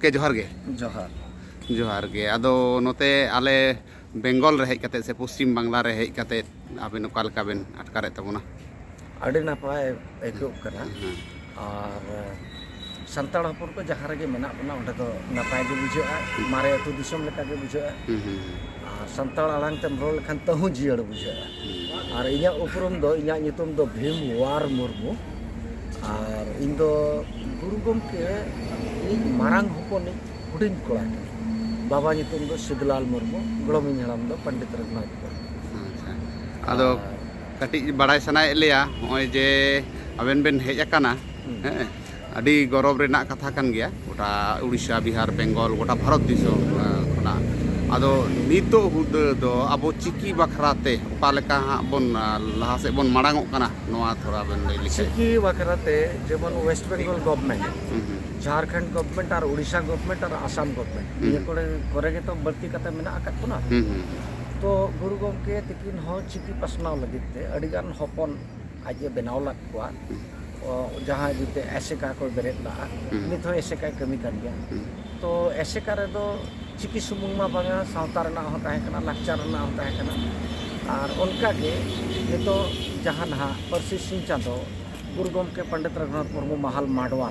gongke johar ge जोहार johar ge ado note ale Bengal re hej kate se Paschim Bangla re hej kate aben oka leka ben atkare tabona ᱟᱹᱰᱤ ᱱᱟᱯᱟᱭ ᱟᱹᱭᱠᱟᱹᱜ ᱠᱟᱱᱟ ᱟᱨ ᱥᱟᱱᱛᱟᱲ ᱦᱚᱯᱚᱱ ᱠᱚ ᱡᱟᱦᱟᱸ ᱨᱮᱜᱮ ᱢᱮᱱᱟᱜ ᱵᱚᱱᱟ ᱚᱸᱰᱮ ᱫᱚ ᱱᱟᱯᱟᱭ ᱜᱮ ᱵᱩᱡᱷᱟᱹᱜᱼᱟ ᱢᱟᱨᱮ ᱟᱹᱛᱩ ᱫᱤᱥᱚᱢ ᱞᱮᱠᱟ ᱜᱮ ᱵᱩᱡᱷᱟᱹᱜᱼᱟ ᱟᱨ ᱥᱟᱱᱛᱟᱲ ᱟᱲᱟᱝ ᱛᱮᱢ ᱨᱚᱲ ᱞᱮᱠᱷᱟᱱ ᱛᱟᱹᱦᱩ ᱡᱤᱭᱟᱹᱲ ᱵᱩᱡᱷᱟᱹᱜᱼᱟ ᱟᱨ ᱤᱧᱟᱹᱜ ᱩᱯᱨᱩᱢ ᱫᱚ ᱤᱧᱟᱹᱜ ᱧᱩᱛᱩᱢ ᱫᱚ ᱵᱷᱤᱢ ᱣᱟᱨ ᱢᱩᱨᱢᱩ ᱟᱨ ᱤᱧ ᱫᱚ ᱜᱩᱨᱩ ᱜᱚᱢᱠᱮ ᱤᱧ ᱢᱟᱨᱟᱝ ᱦᱚᱯᱚᱱᱤᱡ ᱦᱩᱰᱤᱧ ᱠᱚᱲᱟ ᱠᱟᱹᱱᱟᱹᱧ ᱵᱟᱵᱟ ᱧᱩᱛᱩᱢ ᱫᱚ ᱥᱤᱫᱞᱟᱞ ᱢᱩᱨᱢᱩ ᱜᱚᱲᱚᱢᱤᱧ ᱦᱟᱲᱟᱢ ᱫᱚ Pandit Raghunath Murmu ado katik barai sanaet leya hoy je aben ben hej akana adi gorob renak katha kan geya gota Odisha Bihar Bengal gota Bharat disom khona ado nito huda do abo chiki bakrate oka leka bon laha se bon marangok kana noa thora ben lay likhe চিকি বাখরাতে যেমন West Bengal government Jharkhand government আর Orissa government আর Assam government নিয়ে করে তো বাড়তি কাতে মেনা আকাত বনা तो गुरु गमके तकिन हो चिकी पासनाव लगित ते अडिगान हपन आजे बनाव लाग कोआ जहां जुते एसेका को बेरेत ला नित हो एसेका कमी कर गया तो एसेका रे दो चिकी सुमुंग मा बांगा सावता रना हो ताहे कना लाक्चर रना हो ताहे कना और उनका के नितो जहां ना परसी सिंह चांदो गुरु गमके पंडित रघुनाथ मुर्मू महल माडवा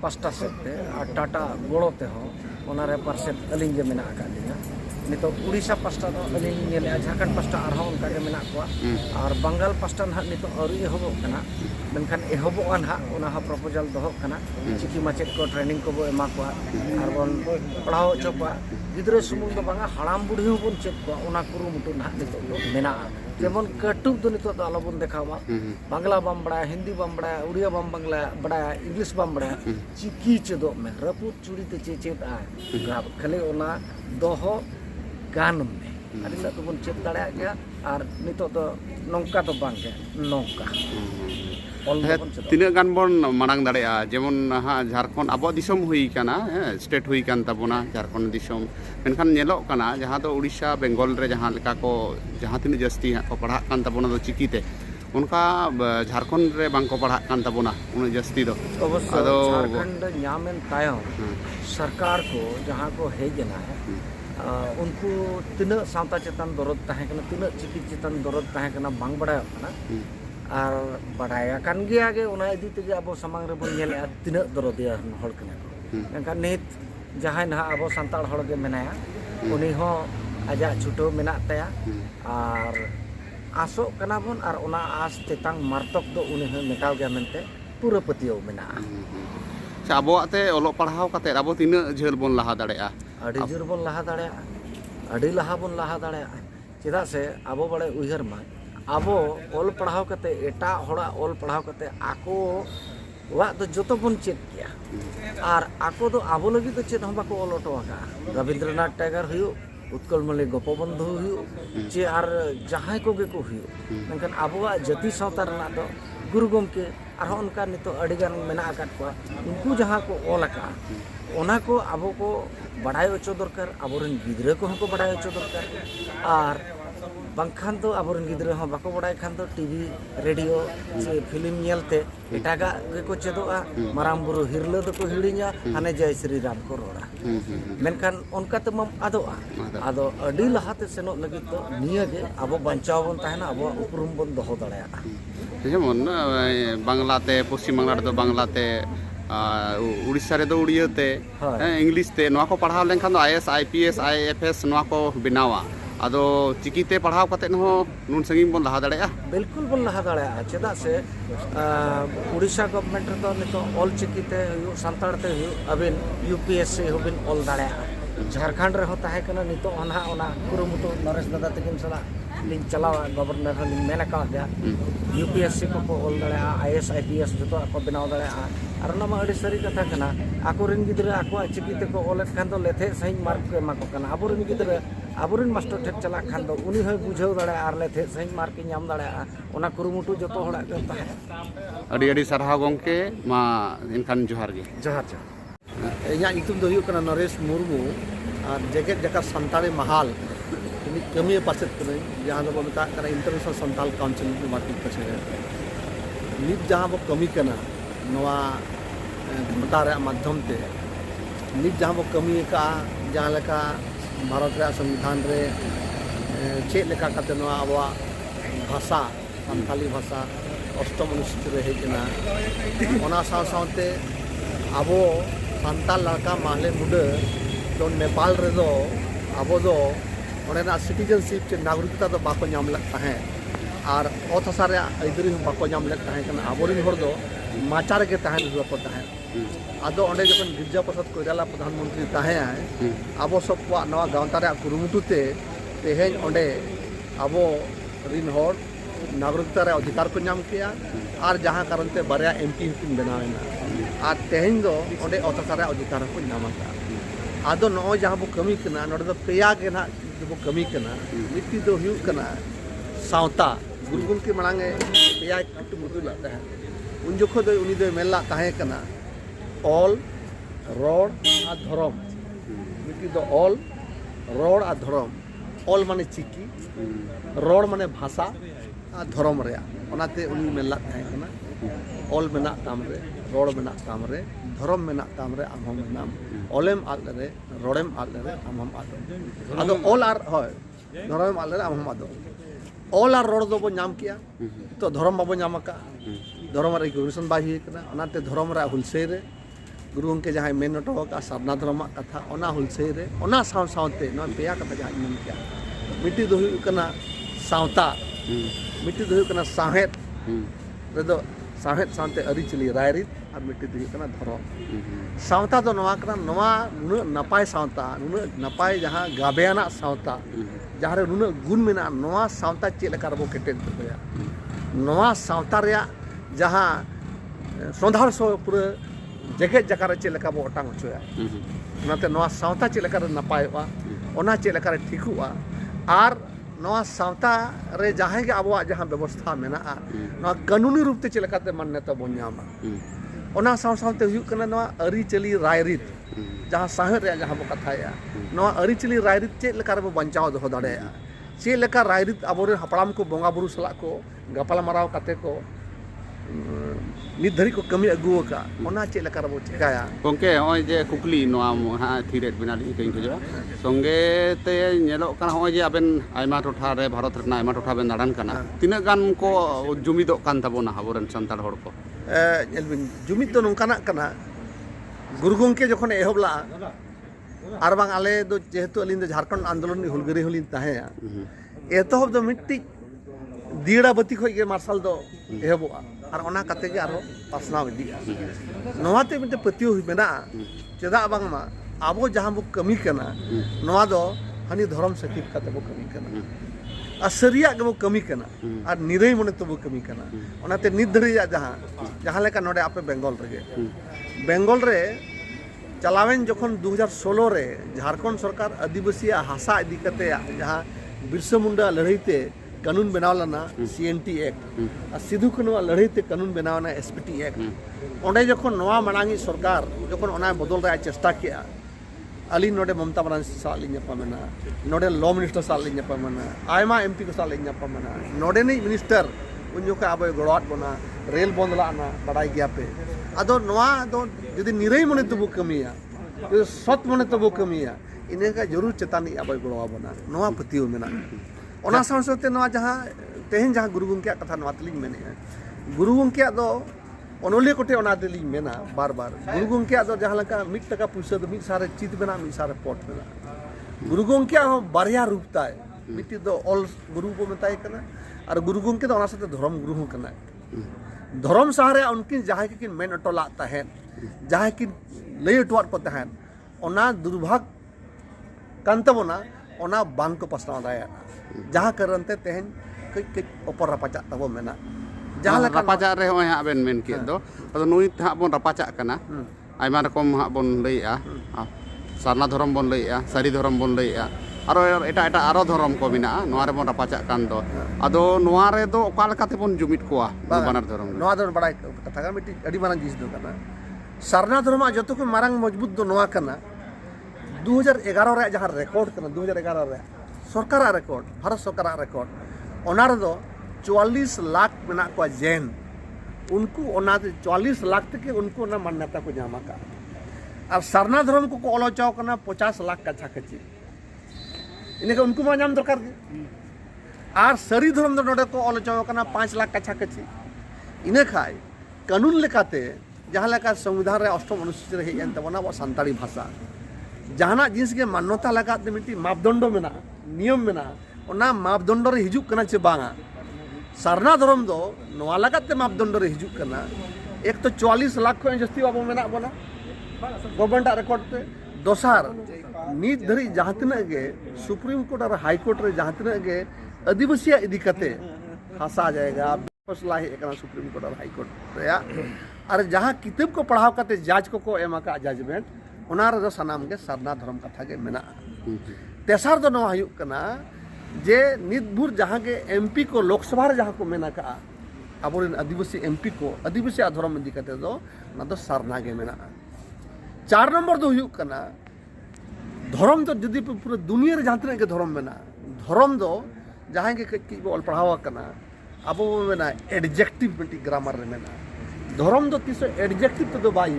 पास्टा सेते टाटा गोड़ो ते हो ओना रे परसेट अलिंग जे मेना का दिना नितो उड़ीसा पास्टा दो अलिंग नेले झारखंड पास्टा आरहो उनका के मेना को और बंगाल पास्टा ना नितो अरी एहबो कना मेनखान एहबो अन हा ओना हा प्रपोजल दोहो कना चिकी माचेत को ट्रेनिंग को बो एमा को और बन पढ़ाओ चोपा गिद्रे सुमुंग दो बांगा हड़ाम बुढ़ी बन चेक को ओना कुरु मुटु ना नितो दो मेना जेमन कटुक दो नितो दो आलोबन देखावा बांग्ला बम बड़ा हिंदी बम बड़ा उड़िया बम बांग्ला बड़ा इंग्लिश बम बड़ा चिकी चेदो में रपुत चुड़ी ते चेचेत आ खाली ओना दोहो गान में अदिला तो बन चेत दाड़ा गया और नितो तो नौका तो बांग गया नौका तीना गान बन मांग दाड़ेया जेमन हा झारखंड अब दिसम हुई काना स्टेट हुई कान तबोना झारखंड दिसम मेनखान नेलो काना जहां दो उड़ीसा बेंगल रे जहां लेका को जहां तीन जस्ती को पढ़ा कान तबोना दो चिकीते उनका झारखंड रे बांग को पढ़ा कान तबोना उन जस्ती दो अवश्य झारखंड न्यामेन तायम सरकार को जहां को हेजना है उनको तीना सावता चेतन दरद ताहे कना तीना चिकी चेतन दरद ताहे कना बांग बड़ा कना और बड़ाया कान गया गे उना इदी तेगे अब समांग रे बन नेले तीना दरदिया हड़ कना एनका नित जहां ना अब संताल हड़ गे मेनाया उनी हो आजा छुटो मेना ताया और आसो कना बन और उना आस तेतांग मार्तक दो उनी हो मेटाव गया मेनते पूरा पतियो मेना आबोते ओलो पढ़ाव काते अब तीना झेल बन लहा दाड़ेया अड़ी जोर बन लहा दाड़े अड़ी लहा बन लहा दाड़े चेदा से आबो बड़े उहर मा आबो ओल पढ़ाव कते एटा होड़ा ओल पढ़ाव कते आको वा तो जतो बन चेत किया और आको दो आबो लगी तो चेत हम बाको ओल ओटोका रविंद्रनाथ टैगर हुयो उत्कल मल्लिक गोपबंधु हुयो जे आर जहां को गे को हुयो मेनखान आबोवा जाति सावता रना दो गुरु गमके और उनका नितो अडिगान मेना आकात को उनको जहां को ओल का ओना को आबो को बढ़ाई ओचो दरकार आबोरन गिद्रे को हमको बढ़ाई ओचो दरकार और बांखान तो आबोरन गिद्रे हम बाको बढ़ाई खान तो टीवी रेडियो से फिल्म नेलते एटागा को चेदोआ माराम बुरु हिरलो तो को हिड़िया हाने जय श्री राम को रोड़ा मेनखान उनका तो मम आदोआ आदो अडी लहाते सेनो लगी तो निया गे आबो बांचाव बन ताहेना आबो उपरुम बन दोहो दाड़ाया जेमन बांग्लाते पश्चिम बांग्ला तो बांग्लाते उड़ीसा रे दो उड़ियाते इंग्लिश ते नोआ को पढ़ाव लेन खान आईएएस आईपीएस आईएफएस नोआ को बनावा आदो चिकीते पढ़ाव कते न नुन संगी बन लहा दाड़ेया बिल्कुल बन लहा दाड़ेया चेदा से उड़ीसा गवर्नमेंट रे तो नितो ऑल चिकीते हुयो संताड़ते हुयो अबिन यूपीएससी होबिन ऑल दाड़ेया झारखंड रे हो ताहे कना नितो अनहा ओना कुरुमुटु नरेश दादा तकिन सला लिंक चलावा गवर्नर लिंक मेना का गया यूपीएससी को ऑल दाड़ेया आईएएस आईपीएस जतो को बनाव दाड़ेया और नमा अड़ी सरी कथा कना आकोरिन गिद्रे आको चिकीते को ओलेट खान दो लेथे सही मार्क को एमा को कना आबोरिन गिद्रे आबोरिन मास्टर ठेक चला खान दो उनी होय बुझाव दाड़े आर लेथे सही मार्क नाम दाड़े ओना कुरुमुटु जतो हड़ा के ताहे अड़ी अड़ी सरहा गंके मा इनखान जोहार गे जोहार इया नितुम दो हुयो कना नरेश मुर्मू और जेकेट जका संताली महाल कमी पासेत कने जहां दो मता कना इंटरनेशनल संताल काउंसिल मार्केट कछे नित जहां बो कमी कना नवा घंटा रे माध्यम ते नित जहाँ बो कमी का जहाँ लेका भारत रे संविधान रे चेक लेका काते नवा आबवा भाषा सानताली भाषा अष्टम अनुसूची रे हेजना ओना साव सावते आबो सानताल लड़का माहले मुडे तो नेपाल रे दो आबो दो ओनेना सिटीजनशिप चे नागरिकता दो बाको नाम लगता है और ओथ हसा रे अइदरी बाको नाम लगता है कना आबोरिन हर दो माचार के तहन हुआ पता है आदो ओंडे जखन गिरजा प्रसाद कोइराला प्रधानमंत्री ताहे है आबो सब नवा गांवता रे कुरुमुटुते तेहेन ओंडे आबो रिन हर नागरिकता रे अधिकार को नाम किया और जहां कारण ते बारया एमपी हुकिन बनावेना और तेहेन दो ओंडे ओथ हसा रे अधिकार को नाम का आदो नो जहां बो कमी कना नोडे दो पेया के ना बो कमी कना मिट्टी दो हुक कना सावता गुरुगुल के मणांगे पेया कटु मुदुल आता है उन जोखो दो उनी दो मेला ताहे कना ऑल रोड आ धर्म मिट्टी दो ऑल रोड आ धर्म ऑल माने चिकी रोड माने भाषा आ धर्म रे ओनाते उनी मेला ताहे कना ऑल मेना ताम रे रोड मेना ताम रे धर्म मेना ताम रे आम हम नाम ऑलेम आल रे रोडेम आल रे आम हम आदो आदो ऑल आर होय धर्म आल रे आम हम आदो ऑल आर रोड दो बो नाम किया तो धर्म बाबो नाम का धर्म रेगुलेशन बाई हुई ओनाते धर्म रे हुलसे रे गुरु गंके जहाँ मेन हटो का सारना धर्म कथा ओना हुलसे रे ओना साव सावते न पेया कथा जहाँ मेन किया मिट्टी दो हुई कना सावता मिट्टी दो हुई कना साहेत रे दो साहेत सावते अरिचली रायरित और मिट्टी दो हुई कना धर्म सावता दो नवा कना नवा नुन नपाय सावता नुन नपाय जहाँ गाबेयाना सावता जहाँ रे नुन गुण मेना नवा सावता चेक लेका रबो केटेन तोया नवा सावता रे जहाँ संधार सो पूरा जगह जगह रे चेक लेका बो ओटांग होचोया ओनाते नवा सावता चेक लेका रे नपायवा ओना चेक लेका रे ठिकुआ आर नवा सावता रे जहाँ के आबो जहाँ व्यवस्था मेना नवा कानूनी रूप ते चेक लेका ते मान्यता बो न्यामा ओना साव सावते हुई कना नवा अरिचली रायरित जहाँ साहेर रे जहाँ बो कथाया नवा अरिचली रायरित चेक लेका रे बो बंचाव दो दाड़ेया चेक लेका रायरित आबोरे हपड़ाम को बोंगा बुरु सला को गपाल माराव काते को नित धरी को कमी अगुओ का ओना चेक लेका रबो चिकाया गंके होय जे कुकली नोआ हा थिरेट बिनाली कहीं खोजा संगे ते नेलो कना होय जे आबेन आयमा टोठा रे भारत रना आयमा टोठा बेन दाड़ान कना तिना गान को जुमिदो कान ताबोना हाबोरन संताड़ हड़ को एलबिन जुमिद दो नोंकाना कना गुरु गंके जखन एहबला आर बांग आले दो जेहेतु अलिन दो झारखंड आंदोलन नि हुलगरी होलिन ताहेया एतोहब दो मिट्टी दीड़ा बत्ती खोय के मार्शल दो एहबोआ और ओना कते के आरो पासनाव इदिया नोवाते मिटे पतियो हुई मेना चेदा बांगमा आबो जहां बो कमी कना नोवा दो हनी धर्म सकिप कते बो कमी कना असरिया के बो कमी कना और निरई मने तो बो कमी कना ओनाते निधरिया जहां लेका नोडे आपे बेंगल रे चलावेन जखन 2016 रे झारखंड सरकार आदिवासी हासा इदी कते जहां बिरसा मुंडा लड़ाईते कानून बनावलना सीएनटी एक्ट और सिधु कानून लड़ाईते कानून बनावना एसपीटी एक्ट ओंडे जखन नवा मांगी सरकार जखन ओना बदल रे चेष्टा किया अली नोडे ममता बनर्जी साल ᱧᱟᱯᱟᱢᱮᱱᱟ नोडे लॉ मिनिस्टर साल ᱧᱟᱯᱟᱢᱮᱱᱟ आयमा एमपी को साल ᱧᱟᱯᱟᱢᱮᱱᱟ नोडे नहीं मिनिस्टर उन जोका आबो गड़ाट बना रेल बंदलाना बड़ाई गया पे आदो नवा दो यदि निरई मने तबो कमिया यदि सत मने तबो कमिया इने का जरूर चेतानी आबो गड़वा बना नवा पतियो मेना ओना सावते नवा जहां तेहन जहां गुरु गंके कथा नवा तलिंग मेने गुरु गंके दो ओनोले कोटे ओना दिलिंग मेना बार बार गुरु गंके दो जहां लका 1 टका पैसा दो 1 सारे चित बना 1 सारे पॉट बना गुरु गंके हो बारया रूपताय मिट्टी दो ऑल गुरु को बताय कना और गुरु गंके दो ओना साथे धर्म गुरु हो कना धर्म सहारे उनकिन जहां किन मेन अटोला तहन जहां किन लय अटवाट को तहन ओना दुर्भाग्य कांतबोना ओना बांग को पसना दाया जहां करनते तेहन कई कई ऊपर रपाचा तबो मेना जहां रपाचा रे होय हा बेन मेन के दो अदो नुई हा बोन रपाचा कना आयमा रकम हा बोन लईआ सारना धर्म बोन लईआ सारी धर्म बोन लईआ आरो एटा एटा आरो धर्म को बिना नोआ रे बोन रपाचा कान दो अदो नोआ रे दो ओका लकाते बोन जुमित कोआ बानर धर्म नोआ दो बड़ाई कथा का मिटी अडी मारंग जिस दो कना सारना धर्म जतो को मारंग मजबूत दो नोआ कना 2011 रे जहां रिकॉर्ड कना 2011 रे सरकार रिकॉर्ड भारत सरकार रिकॉर्ड ओना रे दो 44 लाख मेना को जैन उनको ओना 44 लाख तक उनको ना मान्यता को जामा का और सारना धर्म को ऑलो चाव करना 50 लाख कच्छा कच्ची इन्हें उनको मा नाम दरकार के और सरी धर्म नोडे को ऑलो चाव करना 5 लाख कच्छा कच्ची इन्हें खाए कानून लेकाते जहाँ लेका संविधान रे अष्टम अनुसूची रे हेजन तबना वो संताली भाषा जहाना जिनिस के मान्यता लगाते मिट्टी मापदंड में ना नियम में ना ओना मापदंड रे हिजुक करना चे बांगा सारना धर्म दो नवा लगाते मापदंड रे हिजुक करना एक तो 44 लाख को जस्ती बाबू में ना बना गवर्नमेंट रिकॉर्ड पे दोसार नीत धरी जहाँ तिना के सुप्रीम कोर्ट और हाई कोर्ट रे जहाँ तिना के आदिवासी इदी कते फंसा जाएगा फैसला है एक सुप्रीम कोर्ट और हाई कोर्ट रे और जहाँ किताब को पढ़ाव करते जज को एम का जजमेंट उनार दो सनाम के सारना धर्म कथा के मेना तेसार दो नवा हुयुक कना जे नितभुर जहाँ के एमपी को लोकसभा रे जहाँ को मेना का अब आदिवासी एमपी को आदिवासी धर्म इदी कते दो ना दो सारना के मेना 4 नंबर दो हुयुक कना धर्म तो जदि पूरा दुनिया रे जहाँ तक के धर्म मेना धर्म दो जहाँ के की ऑल पढ़ावा कना अब मेना एडजेक्टिव मिट्टी ग्रामर रे मेना धर्म दो तीसो एडजेक्टिव तो बाई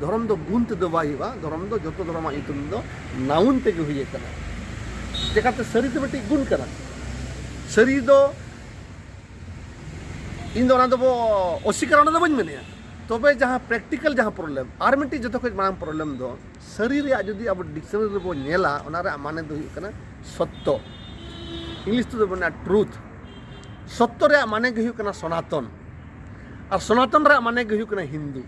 धर्म दो गुण तो बाई धर्म दो जो धर्म इतुम दो नाउन ते के हुए कना जेकाते सरी तो मिट्टी गुण कना सरी दो इन दो ना दो असिकरण दो बन मेने तबे जहाँ प्रैक्टिकल जहाँ प्रॉब्लम और मिट्टी जो कुछ मांग प्रॉब्लम दो सरी रे जदि अब डिक्शनरी रे बो नेला ओना रे माने दो हुए कना सत्य इंग्लिश तो बना ट्रूथ सत्य रे माने के हुए कना सनातन और सनातन रे माने के हुए कना हिंदू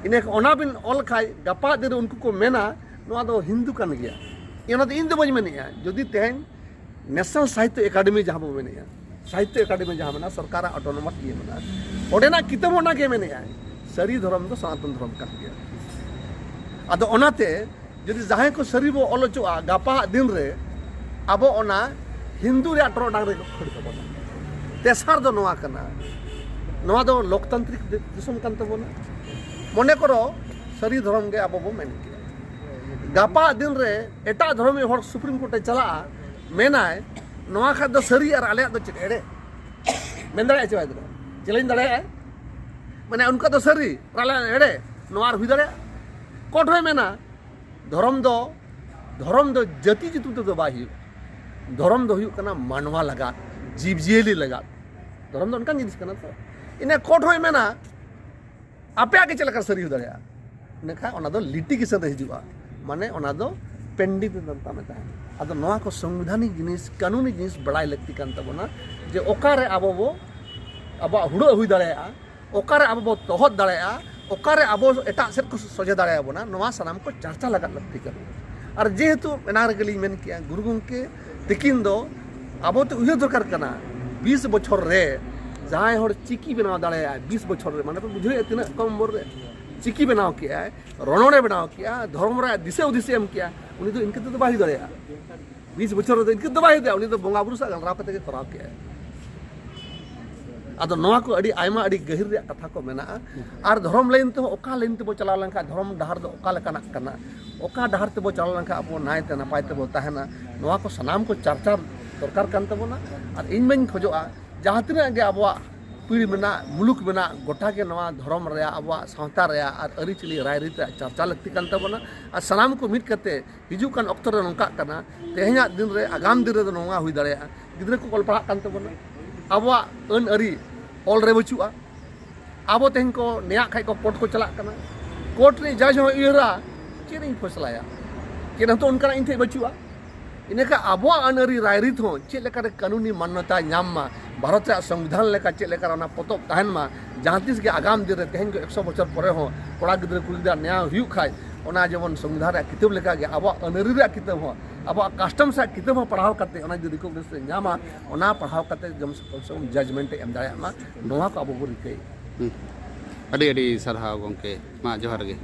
इन्हें ओना बिन ऑल खाई गपा दिन उनको को मेना नोआ दो हिंदू कन गया इना तो इन दो बज मेने जदि तेन नेशनल साहित्य एकेडमी जहाँ बो मेने साहित्य एकेडमी जहाँ मना सरकार ऑटोनोमस ये मना ओडेना किताब ओना के मेने सरी धर्म तो सनातन धर्म कन गया अदो ओनाते जदि जहाँ को सरी बो ऑलोचो गपा दिन रे अब ओना हिंदू रे टरो डांग रे खड़ तबना तेसार दो नोआ कना नोआ दो लोकतांत्रिक दिसम कन तबना मने करो सरी धर्म के अब बो मेन के गपा दिन रे एटा धर्म हर सुप्रीम कोर्ट चला मेनाय नोआ खा दो सरी और आले दो चेड़े मेन दड़े चवा दो चलेन दड़े माने उनका दो सरी आले एड़े नोआ हुई दड़े कोर्ट रे मेना धर्म दो जाति जितु तो बाही धर्म दो हुई कना मानवा लगा जीव जियली लगा धर्म दो उनका जिनिस कना तो इने कोर्ट होय मेना आपे आगे चलकर सरी हो दड़े नेखा ओना दो लिटिगेशन रे हिजुआ माने ओना दो पेंडिंग दंता में ताहे अदो नोआ को संवैधानिक जिनिस कानूनी जिनिस बड़ाई लगती कान तबना जे ओकारे आबो बो आबो हुड़ो हुई दड़ेया ओकारे आबो बो तहत दड़ेया ओकारे आबो एटा सेट को सजे दड़ेया बोना नोआ सनाम को चर्चा लगा लगती कर और जेहेतु एनार गली मेन किया गुरु गंके तिकिन दो आबो तो उहे दरकार कना 20 बछर रे जहां हर चिकी बनाव दड़ेया 20 बछर रे माने बुझे तिना कम मोर रे चिकी बनाव किया रणोड़े बनाव किया धर्म रे दिसे उदिसे एम किया उनी तो इनके तो बाही दड़ेया 20 बछर रे इनके तो बाही दे उनी तो बोंगा बुरु सा गलराव कते के कराव किया अदो नोआ को अड़ी आयमा अड़ी गहिर रे कथा को मेना और धर्म लाइन तो ओका लाइन ते बो चला लंका धर्म डहार दो ओका लेकाना कना ओका डहार ते बो चला लंका अब नाय ते नपाय ते बो ताहेना नोआ को सनाम को चर्चा दरकार कान तबोना और इन में खोजोआ जहाँ तिना गे अबवा पीढ़ी मेना मुलुक मेना गोटा के नवा धर्म रे अबवा सावता रे और अरिचली राय रीत चर्चा लगती कान तबोना और सनाम को मिट करते हिजू कान अक्तर रे नोंका कना तेहना दिन रे आगाम दिन रे नोंगा हुई दाड़े गिद्रा को पढ़ा कान तबोना अबवा अन अरी ऑल रे बचुआ अब तेहन को नया खाई को कोर्ट को चला कना कोर्ट रे जज हो इरा चेरिंग फैसलाया कि तो उनका इन थे बचुआ इनका अब अन अरी राय रीत हो चे लेका रे कानूनी मान्यता नाम मा भारत रे संविधान लेका चे लेका ना पतब तहन मा जहाँ तीस के आगाम दिन रे तेहन को 100 बछर परे हो कोड़ा गिद्रा कुड़ी दा नया हुयु खाय ओना जेमन संविधान रे किताब लेका गे अब अनरी रे किताब हो अब कस्टम से किताब पढ़ाव करते ओना जो रिकॉग्निशन नामा ओना पढ़ाव करते जम से जजमेंट एम दाया मा नोआ को अब रिकै अड़ी अड़ी सरहा गंके मा जोहार गे